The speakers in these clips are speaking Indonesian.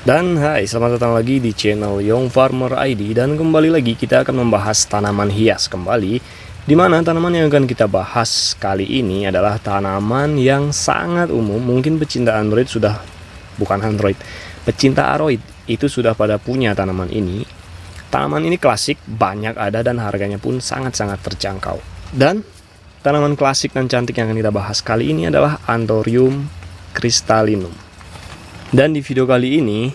Dan hai, selamat datang lagi di channel Young Farmer ID. Dan kembali lagi kita akan membahas tanaman hias kembali, di mana tanaman yang akan kita bahas kali ini adalah tanaman yang sangat umum. Mungkin pecinta Android sudah, bukan Android, pecinta Aroid itu sudah pada punya tanaman ini. Tanaman ini klasik, banyak ada dan harganya pun sangat-sangat terjangkau. Dan tanaman klasik dan cantik yang akan kita bahas kali ini adalah Anthurium crystallinum. Dan di video kali ini,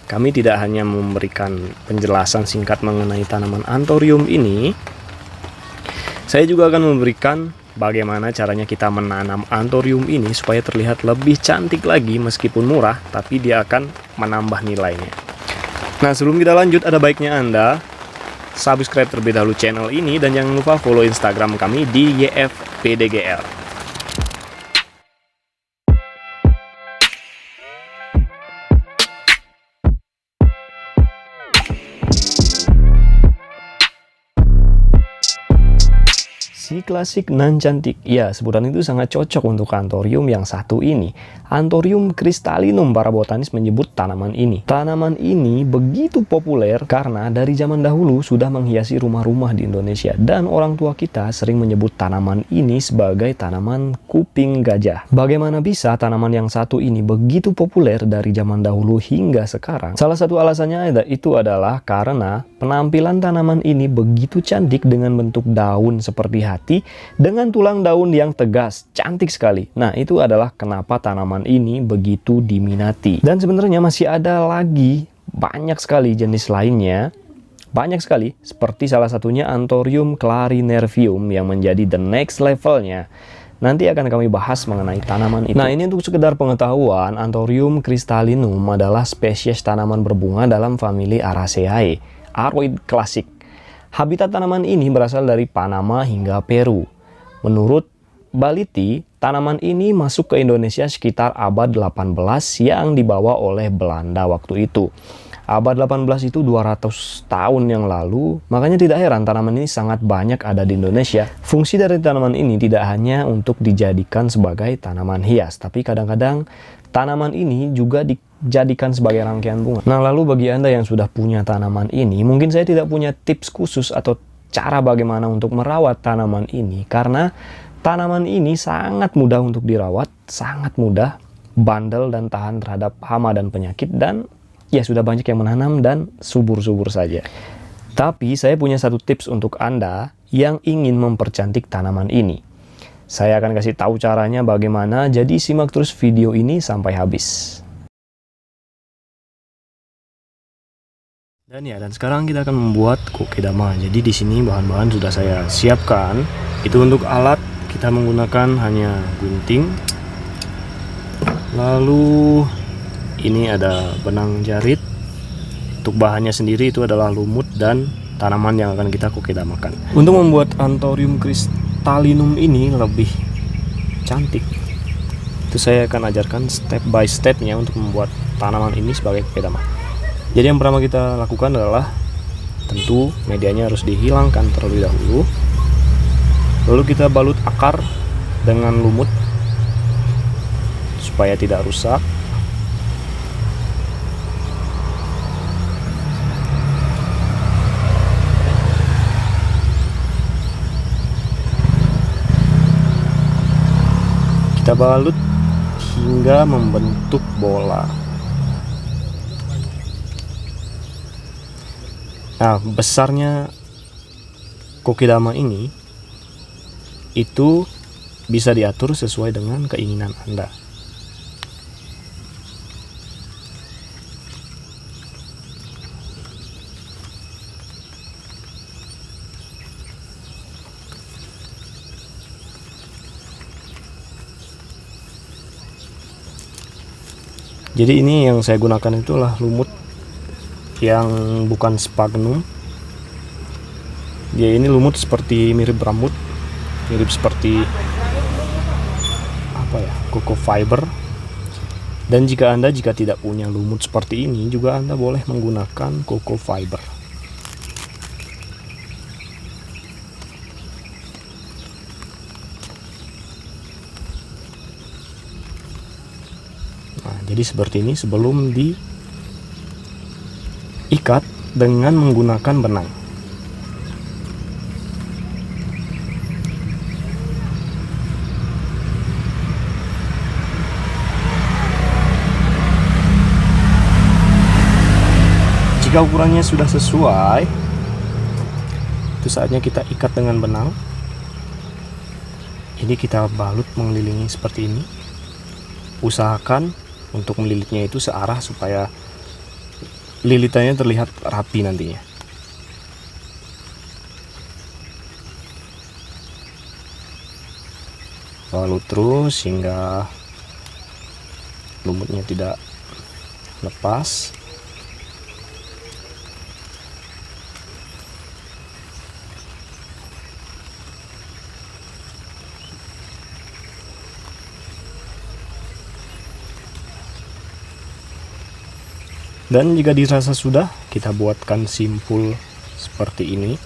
kami tidak hanya memberikan penjelasan singkat mengenai tanaman Anthurium ini, saya juga akan memberikan bagaimana caranya kita menanam Anthurium ini supaya terlihat lebih cantik lagi meskipun murah, tapi dia akan menambah nilainya. Nah, sebelum kita lanjut, ada baiknya Anda subscribe terlebih dahulu channel ini dan jangan lupa follow Instagram kami di YFPDGL. Si klasik nan cantik, ya sebutan itu sangat cocok untuk Anthurium yang satu ini. Anthurium crystallinum, para botanis menyebut tanaman ini. Tanaman ini begitu populer karena dari zaman dahulu sudah menghiasi rumah-rumah di Indonesia. Dan orang tua kita sering menyebut tanaman ini sebagai tanaman kuping gajah. Bagaimana bisa tanaman yang satu ini begitu populer dari zaman dahulu hingga sekarang? Salah satu alasannya itu adalah karena penampilan tanaman ini begitu cantik dengan bentuk daun seperti hati dengan tulang daun yang tegas, cantik sekali. Nah, itu adalah kenapa tanaman ini begitu diminati. Dan sebenarnya masih ada lagi banyak sekali jenis lainnya, banyak sekali, seperti salah satunya Anthurium clarinervium yang menjadi the next levelnya. Nanti akan kami bahas mengenai tanaman itu. Nah, ini untuk sekedar pengetahuan, Anthurium crystallinum adalah spesies tanaman berbunga dalam famili Araceae, Aroid klasik. Habitat tanaman ini berasal dari Panama hingga Peru. Menurut Baliti, tanaman ini masuk ke Indonesia sekitar abad 18 yang dibawa oleh Belanda waktu itu. Abad 18 itu 200 tahun yang lalu, makanya tidak heran tanaman ini sangat banyak ada di Indonesia. Fungsi dari tanaman ini tidak hanya untuk dijadikan sebagai tanaman hias, tapi kadang-kadang tanaman ini juga dijadikan sebagai rangkaian bunga. Nah, lalu bagi Anda yang sudah punya tanaman ini, mungkin saya tidak punya tips khusus atau cara bagaimana untuk merawat tanaman ini, karena tanaman ini sangat mudah untuk dirawat, sangat mudah, bandel dan tahan terhadap hama dan penyakit, dan ya sudah banyak yang menanam dan subur-subur saja. Tapi saya punya satu tips untuk Anda yang ingin mempercantik tanaman ini. Saya akan kasih tahu caranya bagaimana, jadi simak terus video ini sampai habis. Dan sekarang kita akan membuat kokedama. Jadi di sini bahan-bahan sudah saya siapkan. Itu untuk alat kita menggunakan hanya gunting. Lalu ini ada benang jarit. Untuk bahannya sendiri itu adalah lumut dan tanaman yang akan kita kokedamakan. Untuk membuat Anthurium crystallinum ini lebih cantik, itu saya akan ajarkan step by stepnya untuk membuat tanaman ini sebagai kokedama. Jadi yang pertama kita lakukan adalah tentu medianya harus dihilangkan terlebih dahulu. Lalu kita balut akar dengan lumut supaya tidak rusak. Kita balut hingga membentuk bola. Nah, besarnya kokedama ini itu bisa diatur sesuai dengan keinginan Anda. Jadi ini yang saya gunakan itulah lumut yang bukan sphagnum. Dia ini lumut seperti mirip rambut, mirip seperti apa ya, coco fiber. Dan jika Anda tidak punya lumut seperti ini, juga Anda boleh menggunakan coco fiber. Nah, jadi seperti ini sebelum ikat dengan menggunakan benang. Jika ukurannya sudah sesuai, itu saatnya kita ikat dengan benang. Ini kita balut mengelilingi seperti ini. Usahakan untuk melilitnya itu searah supaya lilitannya terlihat rapi nantinya. Balut terus hingga lumutnya tidak lepas. Dan jika dirasa sudah, kita buatkan simpul seperti ini.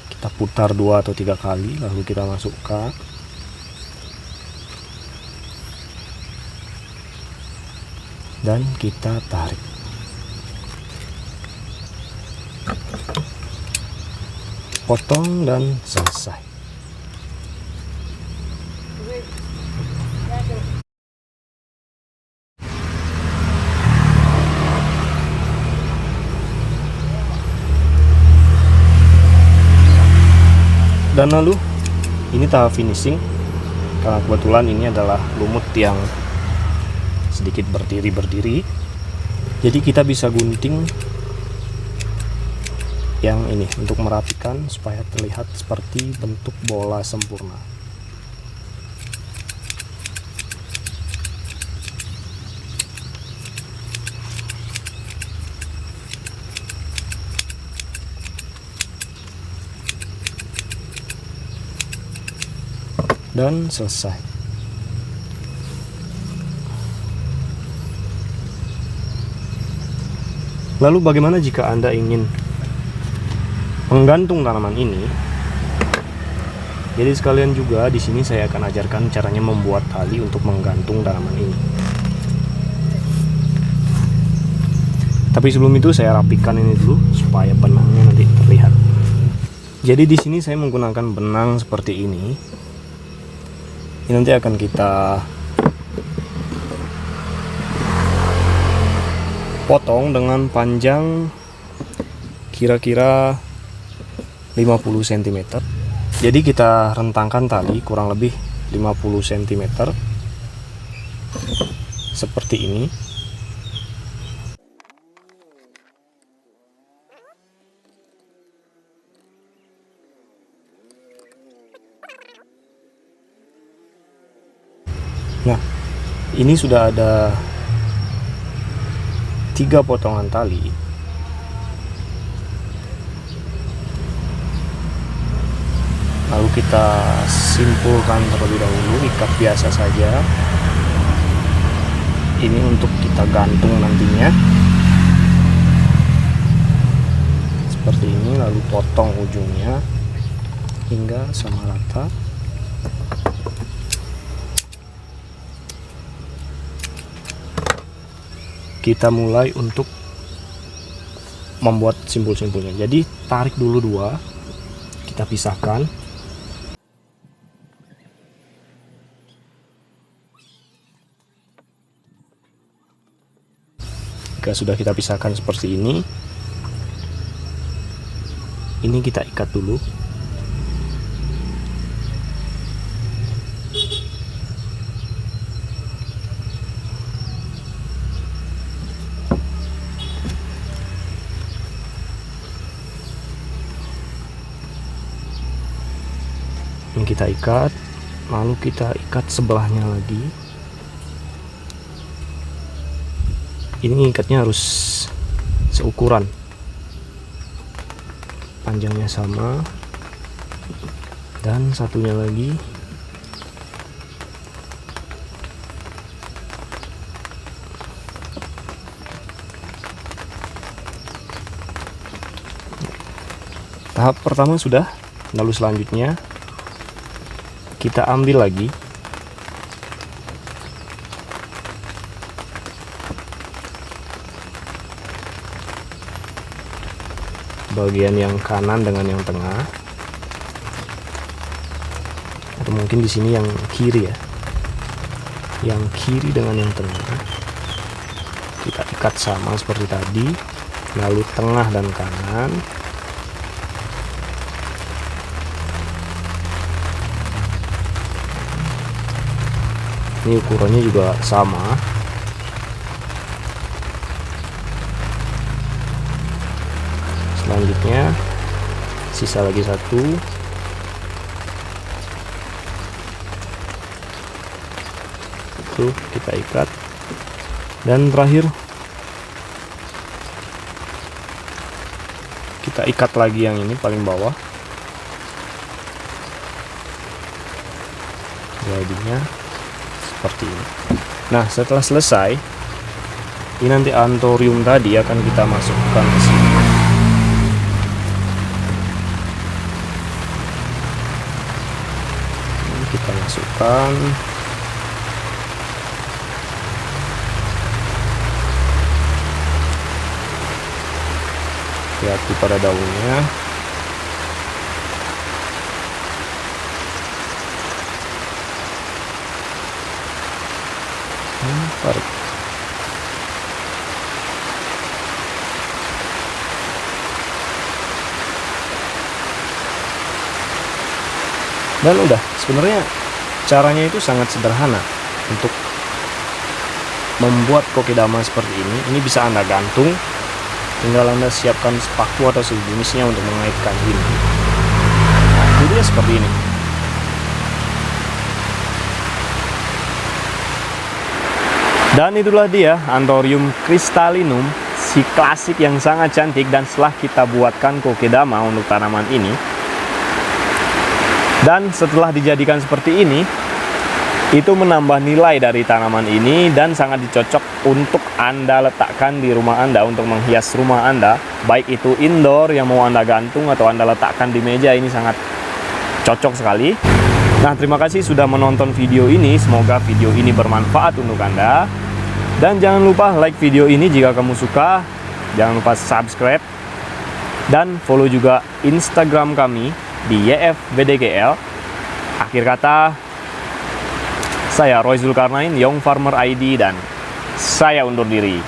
Kita putar 2 atau 3 kali, lalu kita masukkan. Dan kita tarik. Potong dan selesai. Dan lalu ini tahap finishing, karena kebetulan ini adalah lumut yang sedikit berdiri, jadi kita bisa gunting yang ini untuk merapikan supaya terlihat seperti bentuk bola sempurna. Dan selesai. Lalu bagaimana jika Anda ingin menggantung tanaman ini? Jadi sekalian juga di sini saya akan ajarkan caranya membuat tali untuk menggantung tanaman ini. Tapi sebelum itu saya rapikan ini dulu supaya benangnya nanti terlihat. Jadi di sini saya menggunakan benang seperti ini. Ini nanti akan kita potong dengan panjang kira-kira 50 cm. Jadi kita rentangkan tali kurang lebih 50 cm seperti ini. Nah, ini sudah ada 3 potongan tali. Lalu kita simpulkan terlebih dahulu, ikat biasa saja. Ini untuk kita gantung nantinya. Seperti ini, lalu potong ujungnya hingga sama rata. Kita mulai untuk membuat simpul-simpulnya. Jadi tarik dulu 2, kita pisahkan. Jika sudah kita pisahkan seperti ini kita ikat dulu. Kita ikat, lalu kita ikat sebelahnya lagi. Ini ikatnya harus seukuran, panjangnya sama, dan satunya lagi. Tahap pertama sudah, lalu selanjutnya kita ambil lagi bagian yang kanan dengan yang tengah, atau mungkin di sini yang kiri ya, yang kiri dengan yang tengah kita ikat sama seperti tadi, lalu tengah dan kanan. Ini ukurannya juga sama. Selanjutnya sisa lagi satu. Itu kita ikat. Dan terakhir kita ikat lagi yang ini paling bawah. Jadinya seperti ini. Nah, setelah selesai, ini nanti antorium tadi akan kita masukkan ke sini. Ini kita masukkan. Hati-hati pada daunnya. Tarik. Dan udah, sebenarnya caranya itu sangat sederhana untuk membuat kokedama seperti ini. Ini bisa Anda gantung, tinggal Anda siapkan spaku atau sejenisnya untuk mengaitkan ini. Nah, ini dia seperti ini. Dan itulah dia Anthurium crystallinum, si klasik yang sangat cantik. Dan setelah kita buatkan kokedama untuk tanaman ini, dan setelah dijadikan seperti ini, itu menambah nilai dari tanaman ini dan sangat dicocok untuk Anda letakkan di rumah Anda untuk menghias rumah Anda, baik itu indoor yang mau Anda gantung atau Anda letakkan di meja. Ini sangat cocok sekali. Nah, terima kasih sudah menonton video ini. Semoga video ini bermanfaat untuk Anda. Dan jangan lupa like video ini jika kamu suka. Jangan lupa subscribe dan follow juga Instagram kami di YFBDGL. Akhir kata, saya Roy Zulkarnain, Young Farmer ID, dan saya undur diri.